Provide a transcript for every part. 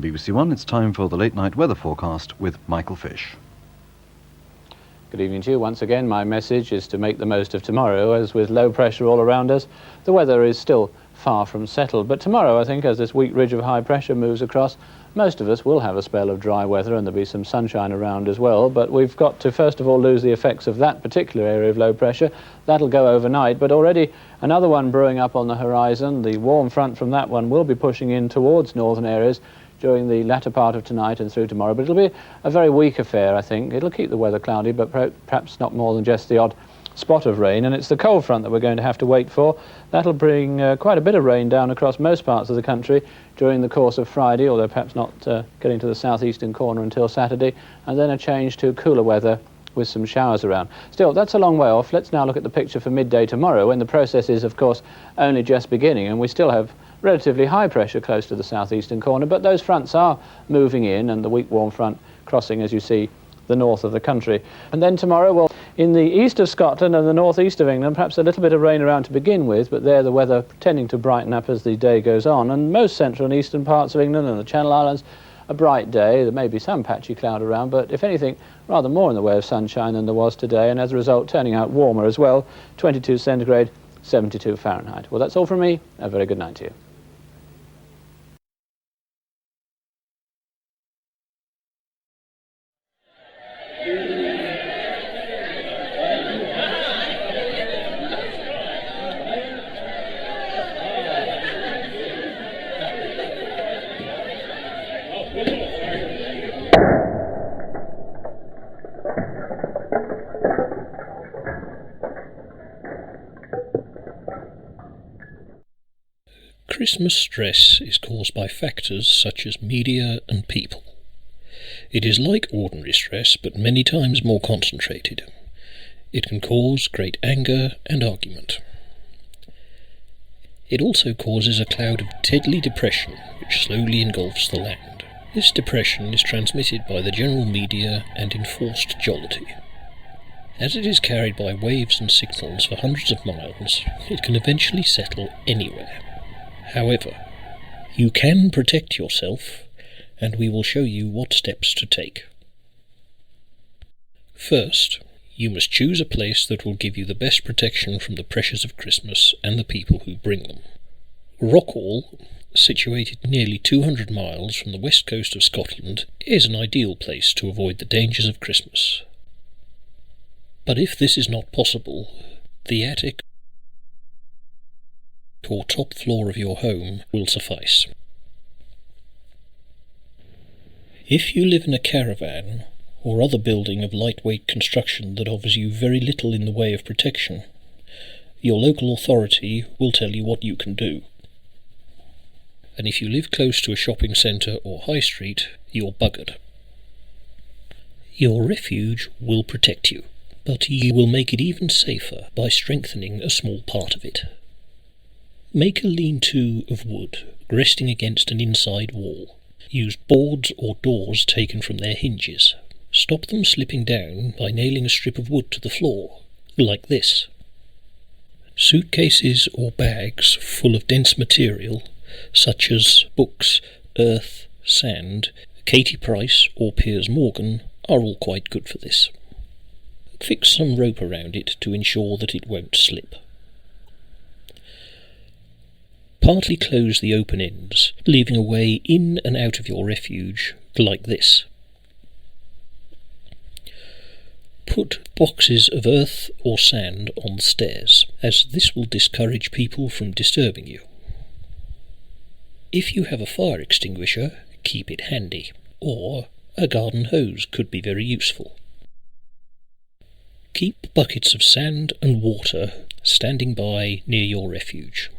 BBC1, it's time for the late night weather forecast with Michael Fish. Good evening to you. Once again, my message is to make the most of tomorrow, as with low pressure all around us, the weather is still far from settled. But tomorrow, I think, as this weak ridge of high pressure moves across, most of us will have a spell of dry weather, and there'll be some sunshine around as well. But we've got to, first of all, lose the effects of that particular area of low pressure. That'll go overnight, but already another one brewing up on the horizon. The warm front from that one will be pushing in towards northern areas during the latter part of tonight and through tomorrow. But it'll be a very weak affair, I think. It'll keep the weather cloudy, but perhaps not more than just the odd spot of rain. And it's the cold front that we're going to have to wait for. That'll bring quite a bit of rain down across most parts of the country during the course of Friday, although perhaps not getting to the southeastern corner until Saturday, and then a change to cooler weather with some showers around. Still, that's a long way off. Let's now look at the picture for midday tomorrow, when the process is, of course, only just beginning, and we still have relatively high pressure close to the southeastern corner, but those fronts are moving in, and the weak warm front crossing, as you see, the north of the country. And then tomorrow, well, in the east of Scotland and the northeast of England, perhaps a little bit of rain around to begin with, but there the weather tending to brighten up as the day goes on. And most central and eastern parts of England and the Channel Islands, a bright day. There may be some patchy cloud around, but if anything, rather more in the way of sunshine than there was today, and as a result turning out warmer as well, 22 centigrade, 72 Fahrenheit. Well, that's all from me. A very good night to you. Christmas stress is caused by factors such as media and people. It is like ordinary stress, but many times more concentrated. It can cause great anger and argument. It also causes a cloud of deadly depression which slowly engulfs the land. This depression is transmitted by the general media and enforced jollity. As it is carried by waves and signals for hundreds of miles, it can eventually settle anywhere. However, you can protect yourself, and we will show you what steps to take. First, you must choose a place that will give you the best protection from the pressures of Christmas and the people who bring them. Rockall, situated nearly 200 miles from the west coast of Scotland, is an ideal place to avoid the dangers of Christmas. But if this is not possible, the attic or top floor of your home will suffice. If you live in a caravan or other building of lightweight construction that offers you very little in the way of protection, your local authority will tell you what you can do. And if you live close to a shopping centre or high street, you're buggered. Your refuge will protect you, but you will make it even safer by strengthening a small part of it. Make a lean-to of wood, resting against an inside wall. Use boards or doors taken from their hinges. Stop them slipping down by nailing a strip of wood to the floor, like this. Suitcases or bags full of dense material, such as books, earth, sand, Katie Price or Piers Morgan, are all quite good for this. Fix some rope around it to ensure that it won't slip. Partly close the open ends, leaving a way in and out of your refuge, like this. Put boxes of earth or sand on the stairs, as this will discourage people from disturbing you. If you have a fire extinguisher, keep it handy, or a garden hose could be very useful. Keep buckets of sand and water standing by near your refuge.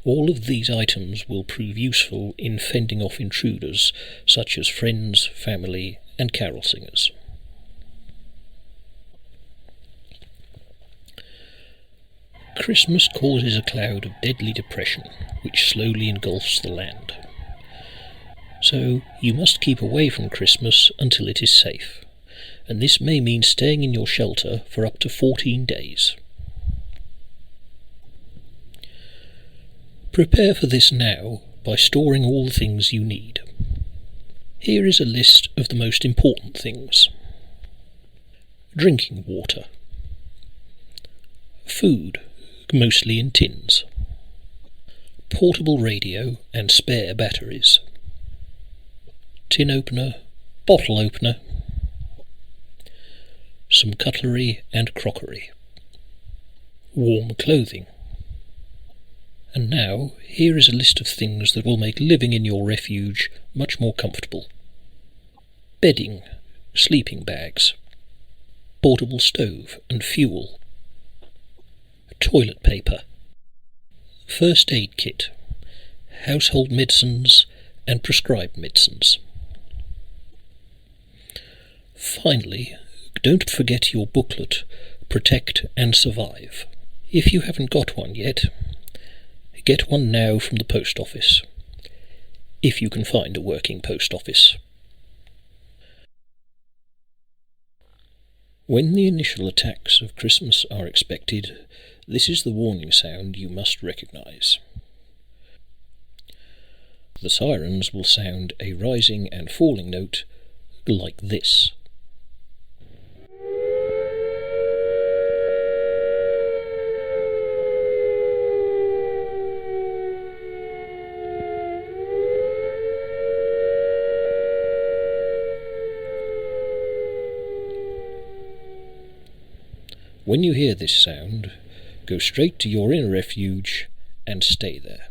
All of these items will prove useful in fending off intruders such as friends, family, and carol singers. Christmas causes a cloud of deadly depression which slowly engulfs the land. So you must keep away from Christmas until it is safe, and this may mean staying in your shelter for up to 14 days. Prepare for this now by storing all the things you need. Here is a list of the most important things. Drinking water. Food, mostly in tins. Portable radio and spare batteries. Tin opener, bottle opener. Some cutlery and crockery. Warm clothing. And now, here is a list of things that will make living in your refuge much more comfortable. Bedding, sleeping bags, portable stove and fuel, toilet paper, first aid kit, household medicines and prescribed medicines. Finally, don't forget your booklet, Protect and Survive. If you haven't got one yet, get one now from the post office, if you can find a working post office. When the initial attacks of Christmas are expected, this is the warning sound you must recognise. The sirens will sound a rising and falling note like this. When you hear this sound, go straight to your inner refuge and stay there.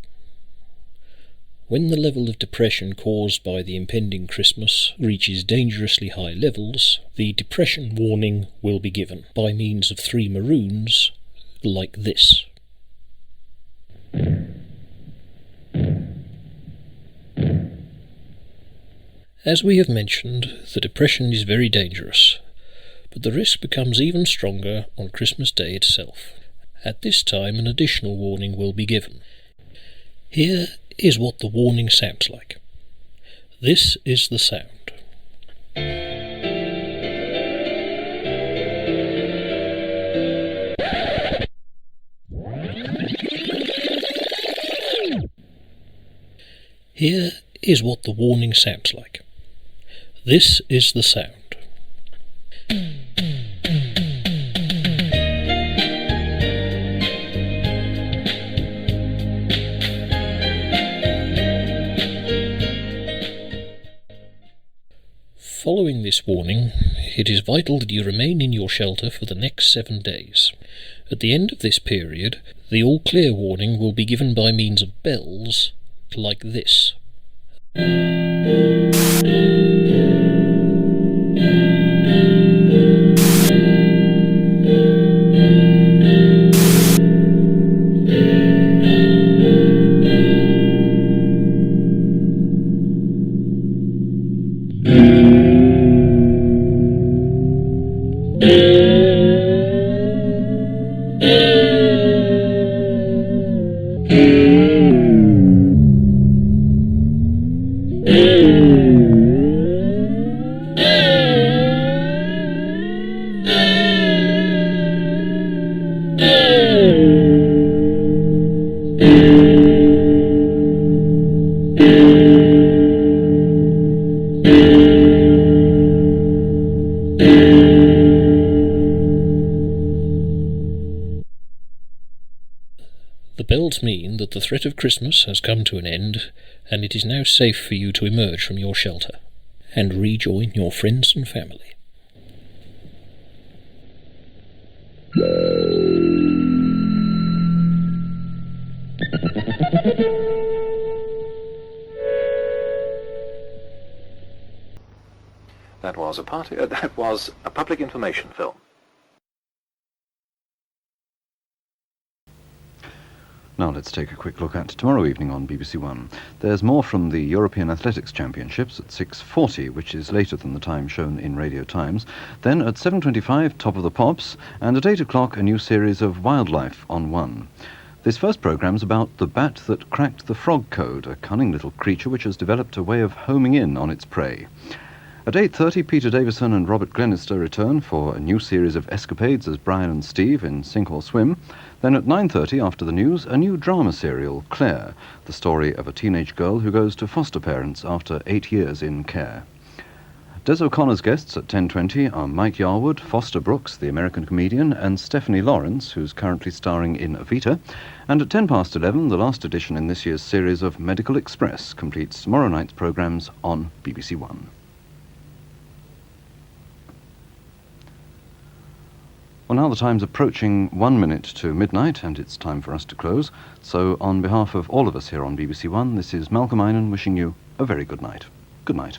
When the level of depression caused by the impending Christmas reaches dangerously high levels, the depression warning will be given by means of 3 maroons like this. As we have mentioned, the depression is very dangerous, but the risk becomes even stronger on Christmas Day itself. At this time, an additional warning will be given. Here is what the warning sounds like. This is the sound. Here is what the warning sounds like. This is the sound. Following this warning, it is vital that you remain in your shelter for the next 7 days. At the end of this period, the all-clear warning will be given by means of bells like this. The bells mean that the threat of Christmas has come to an end, and it is now safe for you to emerge from your shelter and rejoin your friends and family. That was a public information film. Now let's take a quick look at tomorrow evening on BBC1. There's more from the European Athletics Championships at 6:40, which is later than the time shown in Radio Times. Then at 7:25, Top of the Pops, and at 8 o'clock, a new series of Wildlife on 1. This first programme's about the bat that cracked the frog code, a cunning little creature which has developed a way of homing in on its prey. At 8:30, Peter Davison and Robert Glenister return for a new series of escapades as Brian and Steve in Sink or Swim. Then at 9:30, after the news, a new drama serial, Claire, the story of a teenage girl who goes to foster parents after 8 years in care. Des O'Connor's guests at 10:20 are Mike Yarwood, Foster Brooks, the American comedian, and Stephanie Lawrence, who's currently starring in Evita. And at 11:10, the last edition in this year's series of Medical Express completes tomorrow night's programmes on BBC1. Well, now the time's approaching 1 minute to midnight, and it's time for us to close. So on behalf of all of us here on BBC1, this is Malcolm Einan wishing you a very good night. Good night.